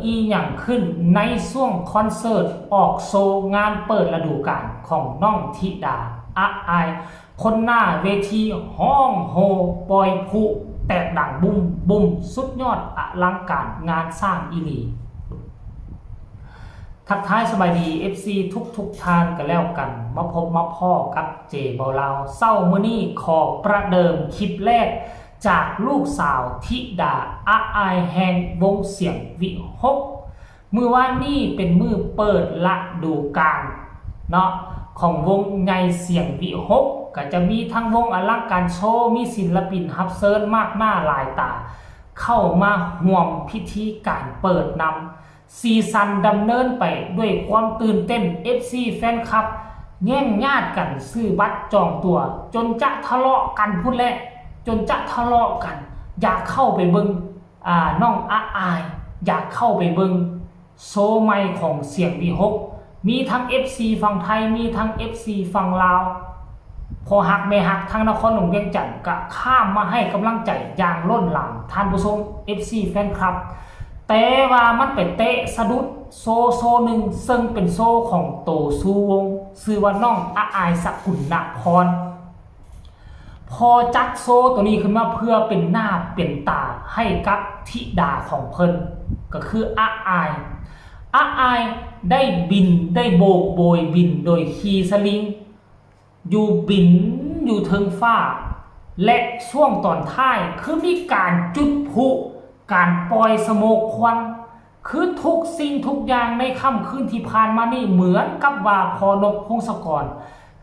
อีหยังขึ้นในช่วงคอนเสิร์ตออกโชว์งานเปิดฤดูกาลของน้องธิดาอะอายคนหน้าเวทีห้องโฮปอยพุแตกดังบุ้มบุ้มสุดยอดอลังการงานสร้างอีหลีทักทายสบายดี FC ทุกทานกันแล้วกันมาพบมาพ่อกับเจเบาลาวเศร้ามื้อนี้ขอประเดิมคลิปแรกจากลูกสาวธิดาอะอายแห่งวงเสียงวิหกมือว่านี่เป็นมือเปิดฤดูกาลเนาะของวงไงเสียงวิหกก็จะมีทั้งวงอลังการโชว์มีศิลปินฮับเซิร์นมากหน้าหลายตาเข้ามาห่วมพิธีการเปิดนำซีซันดำเนินไปด้วยความตื่นเต้น FC แฟนคลับแย่งญาติกันซื้อบัตรจองตัวจนจะทะเลาะกันพูดแหละจนจะทะเลาะกันอยากเข้าไปเบิงน้องอะอายอยากเข้าไปเบิงโชว์ใหม่ของเสียงวีหกมีทั้ง FC ฝั่งไทยมีทั้ง FC ฝั่งลาวพอหักไม่หักทางนครหลวงเวียงจันทร์ก็ข้ามมาให้กำลังใจอย่างล้นหลามท่านผู้ชม FC แฟนคลับแต่ว่ามันไปเตะสะดุดโซหนึ่งซึ่งเป็นโซของโตซูวงชื่อว่าน้องอะอายสกุลนพรพอจัดโซตัวนี้ขึ้นมาเพื่อเป็นหน้าเป็นตาให้กับธิดาของเพิ่นก็คืออะอายได้บินได้โบกโบยบินโดยขี่สลิงอยู่บินอยู่เทิงฟ้าและช่วงตอนท้ายคือมีการจุดพลุการปล่อยสโมกควันคือทุกสิ่งทุกอย่างในค่ำคืนที่ผ่านมานี่เหมือนกับว่าพอนกพงศกร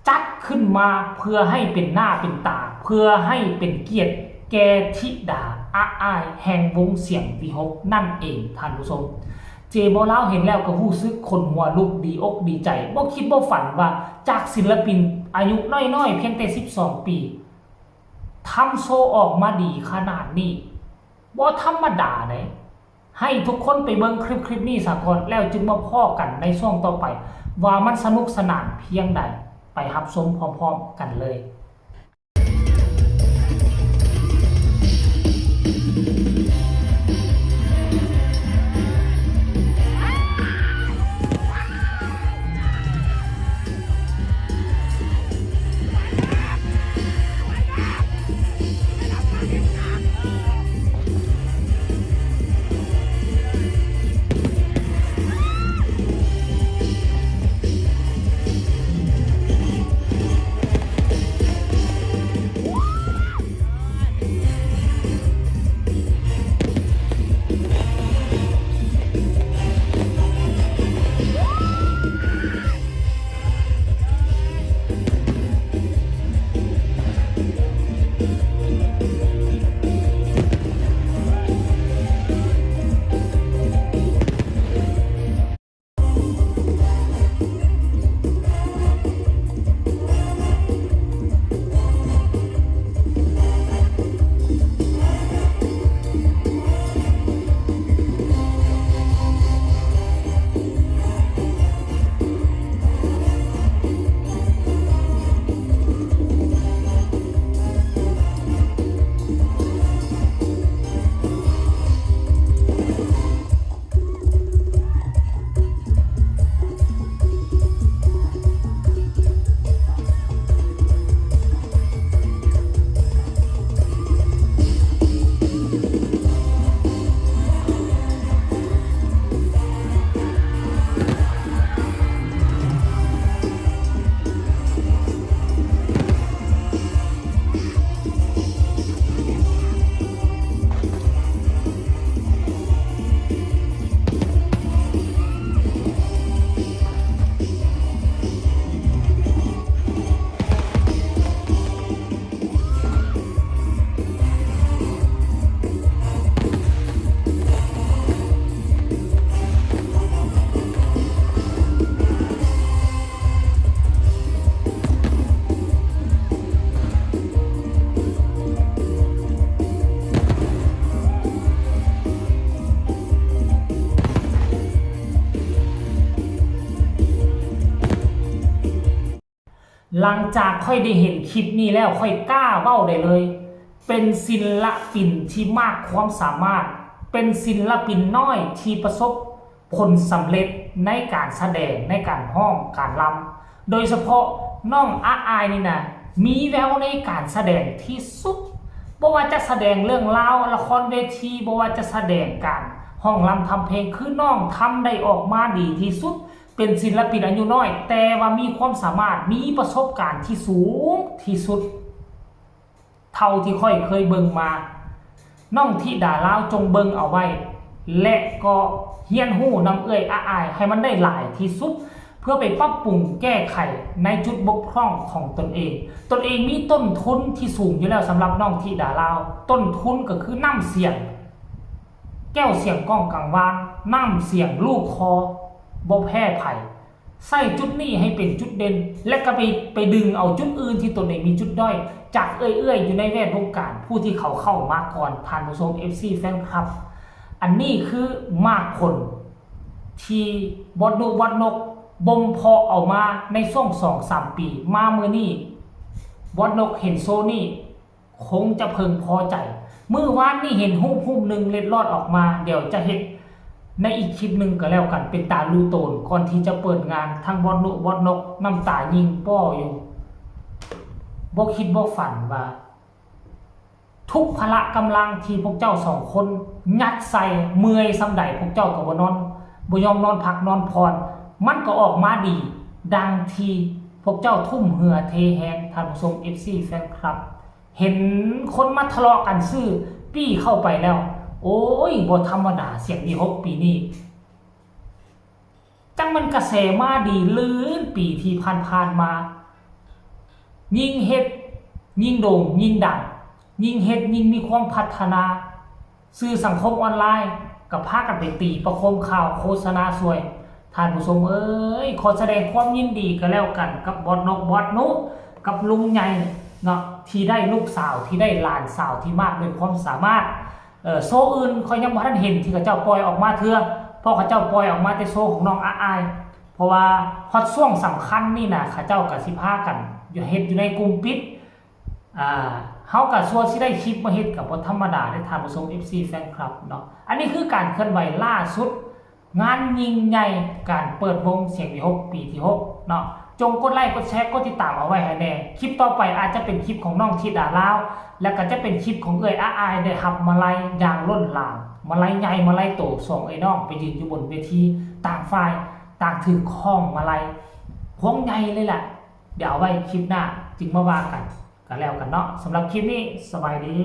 จัดขึ้นมาเพื่อให้เป็นหน้าเป็นตาเพื่อให้เป็นเกียรติแก่ธิดาอะอายแห่งวงเสียงวิหกนั่นเองท่านผู้ชมเจบอลาวเห็นแล้วก็รู้สึกคนหัวลุกดีอกดีใจบ่คิดบ่ฝันว่าจากศิลปินอายุน้อยๆเพียงแต่12 ปีทำโชว์ออกมาดีขนาดนี้บ่ธรรมดาเลยให้ทุกคนไปเบิ่งคลิปนี้ซะก่อนแล้วจึงมาพ้อกันในช่วงต่อไปว่ามันสนุกสนานเพียงใดไปรับชมพร้อมๆกันเลยหลังจากค่อยได้เห็นคลิปนี้แล้วค่อยกล้าเว้าได้เลยเป็นศิลปินที่มากความสามารถเป็นศิลปินน้อยที่ประสบ ผลสำเร็จในการแสดงในการห้องการรำโดยเฉพาะน้องอาอายนี่นะมีแววในการแสดงที่สุดบ่ว่าจะแสดงเรื่องราวละครเวทีบ่ว่าจะแสดงการห้องรำทำเพลงคือน้องทำได้ออกมาดีที่สุดเป็นศิลปินอายุน้อยแต่ว่ามีความสามารถมีประสบการณ์ที่สูงที่สุดเท่าที่ค่อยเคยเบิ่งมาน้องธิดาลาวจงเบิ่งเอาไว้และก็เฮียนหู้นำเอ่ยอาอายให้มันได้หลายที่สุดเพื่อไปปรับปรุงแก้ไขในจุดบกพร่องของตนเองมีต้นทุนที่สูงอยู่แล้วสำหรับน้องธิดาลาวต้นทุนก็คือน้ำเสียงแก้วเสียงก้องกังวานน้ำเสียงลูกคอบ่แพ้ไผ่ใส่จุดนี้ให้เป็นจุดเด่นและก็ไปดึงเอาจุดอื่นที่ตนเองมีจุดด้อยจากเอื้อยอยู่ในแวดวงการผู้ที่เขาเข้ามาก่อนท่านผู้ชม FC แฟนคลับอันนี้คือมากผลที่บอดนกบ่มเพาะเอามาในช่วง 2-3 ปีมาเมื่อนี้บอดนกเห็นโซนี่คงจะเพึงพอใจมื้อวานนี่เห็นรูปหนึ่งเล็ดลอดออกมาเดี๋ยวจะเห็นในอีกคลิปหนึ่งก็แล้วกันเป็นตาลูโตนก่อนที่จะเปิดงานทางบอดนกน้ำตายิงป้ออยู่บ่คิดบ่ฝันว่าทุกพละกำลังที่พวกเจ้าสองคนยัดใส่เมื่อยซ้ำใดพวกเจ้าก็บ่นอนบ่ยอมนอนพักนอนพรมันก็ออกมาดีดังที่พวกเจ้าทุ่มเหือเทแฮงท่านผู้ชม FC แฟนคลับเห็นคนมาทะเลาะกันซื่อปี้เข้าไปแล้วโอ้ยบ่ธรรมดาเสียงดี6ปีนี้จังมันกระแสมาดีลื่นปีที่ผ่านมายิ่งเฮ็ดยิ่งโด่งยิ่งดังยิ่งเฮ็ดยิ่งมีความพัฒนาสื่อสังคมออนไลน์กับพากันไปตีประโคมข่าวโฆษณาสวยท่านผู้ชมเอ้ยขอแสดงความยินดีกันแล้วกันกับบอดนกบอดนุกับลุงใหญ่เนาะที่ได้ลูกสาวที่ได้หลานสาวที่มากด้วยความสามารถโซอื่นค่อยยังบ่ทันเห็นที่เขาเจ้าปล่อยออกมาเถื่อเพราะเขาเจ้าปล่อยออกมาแต่โซของน้องอาอายเพราะว่าฮอตช่วงสำคัญนี่นะเขาเจ้าก็สิพากันอยู่เฮ็ดอยู่ในกลุ่มปิดเฮาก็ชัวร์สิได้คลิปมาเฮ็ดกับบ่ธรรมดาได้ท่านผู้ชม FC แฟนคลับเนาะอันนี้คือการเคลื่อนไหวล่าสุดงานยิ่งใหญ่การเปิดวงเสียงที่6ปีที่6เนาะจงกดไลค์กดแชร์กดติดตามเอาไว้ให้แน่คลิปต่อไปอาจจะเป็นคลิปของน้องธิดาลาวแล้วก็จะเป็นคลิปของเอ่ยอาอายได้รับมาลัยอย่างล้นหลามมาลัยใหญ่มาลัยโตส่งไอ้น้องไปยืนอยู่บนเวทีต่างฝ่ายต่างถือข้องมาลัยพวงใหญ่เลยแหละเดี๋ยวเอาไว้คลิปหน้าจึงมาว่ากันแล้วกันเนาะสำหรับคลิปนี้สบายดี